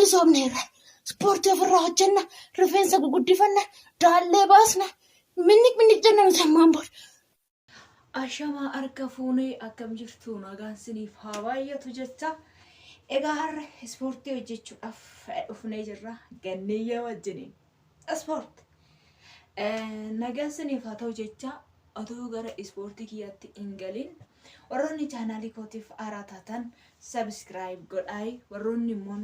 bilisoomneerra. Ispoortii ofirraa hojjenna. Rifeensa guguddifanna. Daallee baasna. Minni jenna nuti ammaan booda. Ashamaa harka fuunee akkam jirtu nagaan siniif haa baay'atu jecha. Egaa har'a ispoortii hojjechuudhaaf dhufnee jirra. Ganniyyaa wajjiniin. Ispoortii. Nagaan siniif haa ta'u jecha otoo gara ispoortii kiyyaatti hin galin warroonni chaanaalii kootiif haaraa taatan subscribe godhaa. Warroonni immoo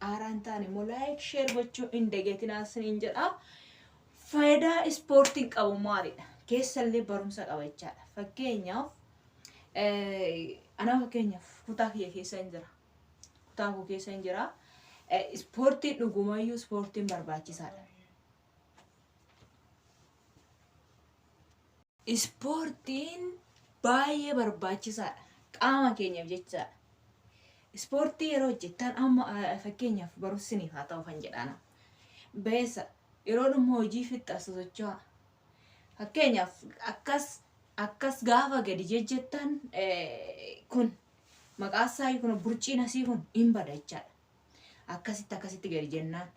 haaraa hin taane immoo like share gochuu hin dagatinaa siniin jedha. Faayidaa ispoortiin qabu maalidha? Keessallee barumsa qaba jechaadha. Fakkeenyaaf kutaa kiyya keessa hin jira. Kutaa koo keessa hin jira. Ispoortiin dhugumayyuu ispoortiin barbaachisaadha. Ispoortiin baay'ee barbaachisaadha. Qaama keenyaaf jechaadha. Ispoortii yeroo hojjettan amma fakkeenyaaf barumsiniif haa ta'u kan jedhana. Beesa yeroo dhumma hojii fixxaasa socho'a. Fakkeenyaaf akkas gaafa gadi jejjettan kun maqaan isaa kun burciin asii kun hin bada jechaadha. Akkasitti gadi jennaan.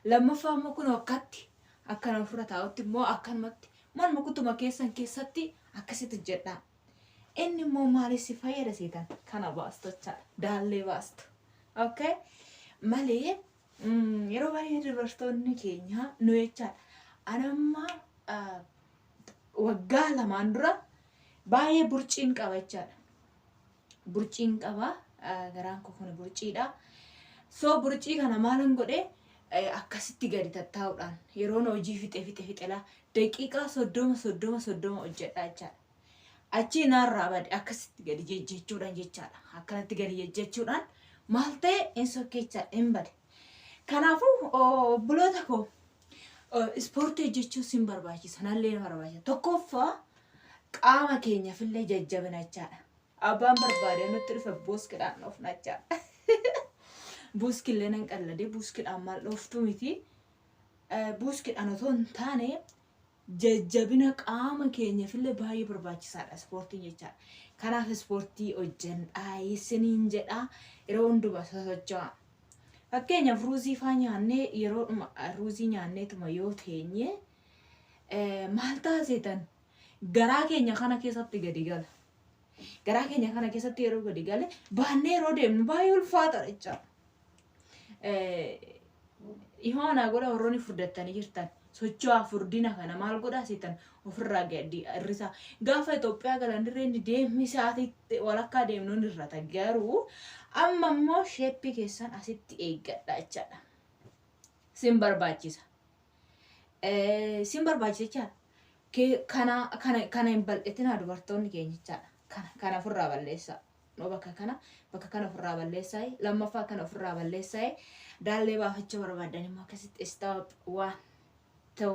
Lammaffaa immoo kun akkana ofirra taa'utti immoo akkanumatti manuma kutuma keessatti akkasitti jedhaa. Inni immoo maaliif si fayyada seetan? Kana baastu jechaadha. Daallee baastu. Okay? Malee yeroo baay'ee dubartoonni keenya nu jechaadha. Anamma waggaa lamaan dura baay'ee burciin qaba jechaadha. Burciin qaba. Garaan koo kun burciidha. So burcii kana maalan godhee akkasitti gadi tattaa'uudhaan yeroo hojii fixelaa daqiiqaa 30 hojjedha jechaadha. Achi naarraa bade akkasitti gadi jejjechuudhaan jechaadha. Akkanatti gadi jejjechuudhaan maal ta'e hin sokkeechaa hin bade. Kanaafuu buloota koo ispoortii hojjechuu sin barbaachisa. Nallee na barbaachisa. Tokkoffaa qaama keenyaafillee jajjabina jechaadha. Abbaan barbaade nutti dhufe buuskiidhaan dhufna jechaadha. Buuskillee nan qalladee buuskiidhaan maal dhuftu miti. Buuskiidhaan otoo hin taane jajjabina qaama keenyaafillee baay'ee barbaachisaadha ispoortiin jechaadha. Kanaaf ispoortii hojjedhaa isiniin jedha. Yeroo hundumaa sosocho'a. Fakkeenyaaf ruuzii faa nyaannee yeroo ruuzii nyaanneetuma yoo teenye maal taasisan garaa keenya kana keessatti gadi gala. Garaa keenya kana keessatti yeroo gadi gale baannee yeroo deemnu baay'ee ulfaata jechaadha. Ihoona godha warroonni furdattanii jirtan socho'aa furdina kana maal godhaa seetan ofirraa gadi irrisa. Gaafa Itoophiyaa galan dirreen deemni sa'aatiitti walakkaa deemnuun irrata garuu amma immoo sheeppii keessan asitti eeggadha jechaadha. Sin barbaachisa. Sin barbaachisa jechaadha. Kana hin bal'itinaa dubartoonni keenya jechaadha. Kana ofirraa balleessaa. Bakka kana ofirraa balleessaa. Lammaffaa kana ofirraa balleessaa. Daallee baafachuu barbaadan immoo akkasitti stop 1 2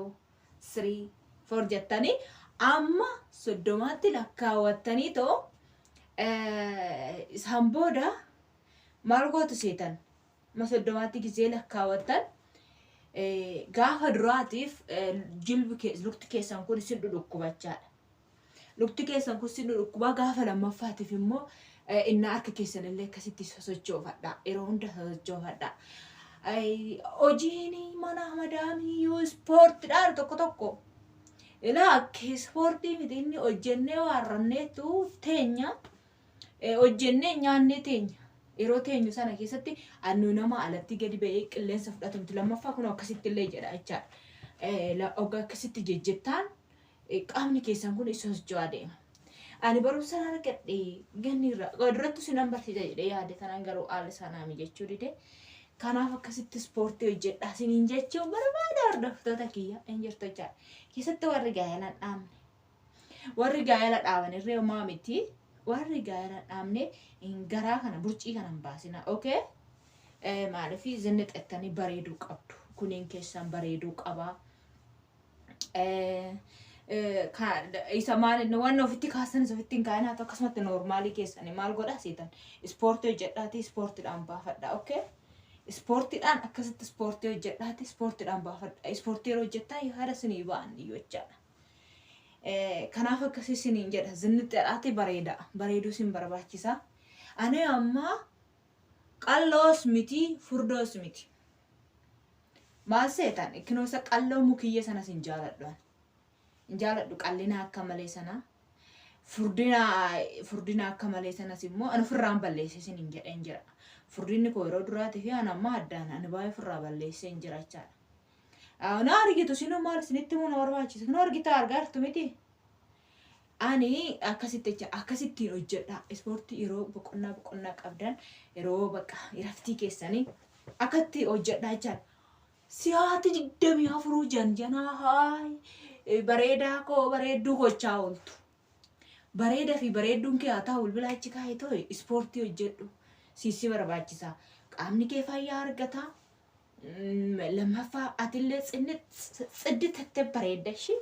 3 4 jettanii amma 30tti lakkaawwattanii too isaan booda maal gootu seetan? Ma 30tti gizee lakkaawwattan gaafa duraatiif lukti keessan kun isin dhudhukkubachaadha. Lukti keessan kun isin dhudhukkubaa gaafa lammaffaatiif immoo inni harka keessan illee akkasitti sosochoofadha. Yeroo hunda sosochoofadha. Hojiin mana madaamii yoo ispoortiidhaan tokko ilaa ispoortii miti inni hojjennee waarranneetu teenya hojjennee nyaannee teenya yeroo teenyu sana keessatti annu nama alatti gadi ba'ee qilleensa fudhatu miti. Lammaffaa kun akkasitti illee jedha jechaadha. Ogaa akkasitti jejjettaan qaamni keessan kun isa socho'aa deema. Ani barumsa argadhee ganniirra duratti sinan barsiisa jedhee yaade tanaan garuu haala sanaa mijechuu dide. Kanaaf akkasitti ispoortii hojjedhaa siniin jechuun barbaada hordoftoota kiyya hin jirtu jechaadha. Keessatti warri gaa'ela dhaabne. Warri gaa'ela dhaaban irree homaa miti. Warri gaa'ela dhaabne garaa kana burcii kana hin baasina. Okay? Maaliif zinni bareeduu qabdu. Kuniin keessan bareeduu qabaa. Isa maal waan ofitti kaasanis ofitti hin kaa'inaa akkasumatti noormaalii keessanii maal godhaa seetan? Ispoortii hojjedhaati ispoortiidhaan baafadha. Okay? Ispoortiidhaan akkasitti ispoortii hojjedhaati ispoortiidhaan baafadha. Ispoortii yeroo hojjettaa yaada sinii ba'an jechaadha. Kanaaf akkasii siniin jedha. Zinni xeraati bareeda. Bareeduu sin barbaachisa. Ani amma qalloos miti furdoos miti. Maal seetan ikkinoosa qalloo mukiyya sana sin jaaladhu. Hin jaaladhu qallina akka malee sana. Furdina akka malee sanas immoo ani ofirraan balleessee sin hin jedheen jira. Furdinni koo yeroo duraatii fi ani amma addaan ani baay'ee ofirraa balleessee hin jira jechaadha. Na argitu sinuu maal isinitti immoo na barbaachisa. Nu argitaa argaa jirtu miti. Ani akkasittiin hojjedha. Ispoortii yeroo boqonnaa qabdan yeroo bakka iraftii keessanii akkatti hojjedha jechaadha. Siyaati 24 janjanaa haay bareedaa koo bareedduu gochaa ooltu. Bareeda fi bareedduun kee haa ta'u bilbila achi kaa'ee ta'e ispoortii hojjedhu siisi barbaachisa. Qaamni kee fayyaa argata. Lammaffaa atillee tsidditattee bareedda ishee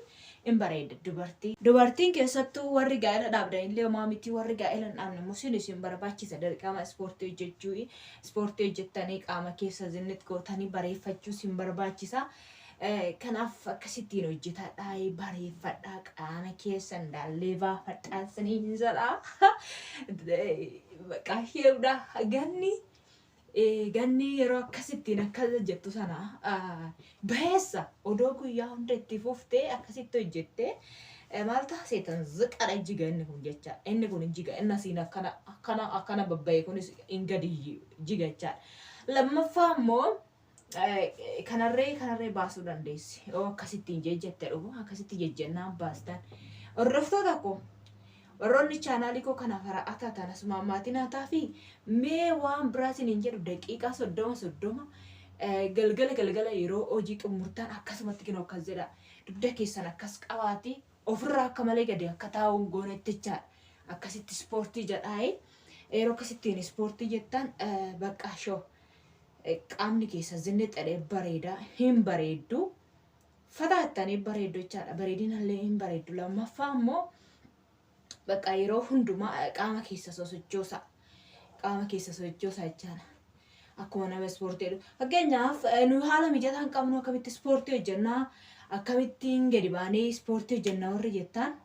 hin bareedda dubartii. Dubartiin keessattuu warri gaa'ela dhaabdan illee homaa miti warri gaa'ela hin dhaabne musiinis hin barbaachisa. Dirqama ispoortii hojjechuu ispoortii hojjettanii qaama keessa zinnit gootanii bareeffachuus hin barbaachisa. Kanaaf akkasittiin hojjetadhaa bareeffadhaa qaama keessa indaallee baafadhaa saniin jedhaa. Bakka heerudha ganni yeroo akkasittiin akkas jettu sana baheessa odoo guyyaa hunda itti fuftee akkasitti hojjettee maal taaseetan ziqadha jiga inni kun jecha inni kun jiga inni asiin akkana babba'e kunis hin gadi jiga jechaadha. Lammaffaa immoo kanarree baasuu dandeessi. Oo akkasittiin jejjettee dhufu akkasitti jejjennaan baastan. Hordoftoota koo warroonni chaanaalii koo kana fara'ataa tanas maammaatiin haa ta'aa fi mee waan biraatiin hin jedhu daqiiqaa 30 galgala yeroo hojii xumurtaan akkasumatti kennu akkas jedha. Dugda keessan akkas qabaati ofirraa akka malee gadi akka taa'uun goonetti jechaadha. Akkasitti ispoortii jedhaa yeroo akkasittiin ispoortii jettan bakka shoo. Qaamni keessa zinni xadhee bareedaa hin bareeddu. Fataattanii bareeddu jechaadha. Bareedinallee hin bareeddu. Lammaffaa immoo bakka yeroo hundumaa qaama keessa sosochoosa. Qaama keessa sosochoosa jechaadha. Akkuma nama ispoortii jedhu. Fakkeenyaaf nu haala mijataan qabnu akkamitti ispoortii hojjennaa akkamittiin gadi baanee ispoortii hojjennaa warri jettaan.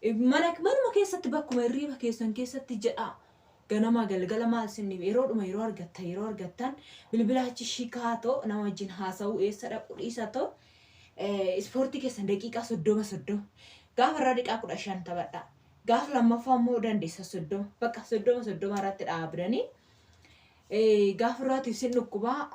Manuma keessatti bakkuma hirriiba keessan keessatti jedhaa. Ganama galgala maal sinni yeroo argattan bilbila achi shiikaa ta'u nama wajjin haasa'uu eessa dhaqu dhiisa ta'u ispoortii keessan daqiiqaa 30 gaafa irraa daqiiqaa 15 taphadha. Gaafa lammaffaa immoo dandeessa 30 bakka 30 irratti dhaabdanii gaafa irraatiif sin dhukkubaa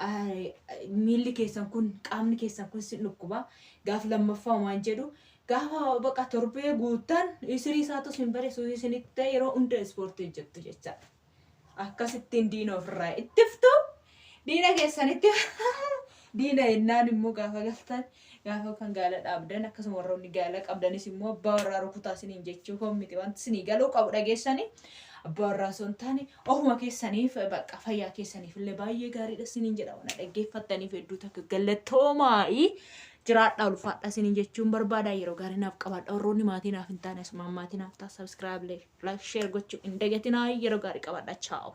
miilli keessan kun qaamni keessan kun sin dhukkubaa gaafa lammaffaa waan jedhu gaafa bakka torbee guutan isirii isaatu sin bareessu isinitti yeroo hunda ispoortii hojjettu jechaadha. Akkasittiin diina ofirraa ittiftu diina keessanitti diina ennaan immoo gaafa galtan gaafa kan gaala dhaabdan akkasuma warroonni gaala qabdanis immoo abbaa warraa rukutaa isiniin jechuu koomiti wanti isinii galuu qabu dhageessanii abbaa warraa osoo hin taane ofuma keessaniif bakka fayyaa keessaniif illee baay'ee gaariidha isiniin jedha waan dhaggeeffattaniif hedduu takka galatoomaa'i. Jiraadhaa ulfaadhaa isiniin jechuun barbaada yeroo gaarii naaf qabaadha. Warroonni maatii naaf hin taane asuma maatii naaf ta'a. Subscribe, like, share gochuu hin dagatinaa yeroo gaarii qabaadha. Ciao.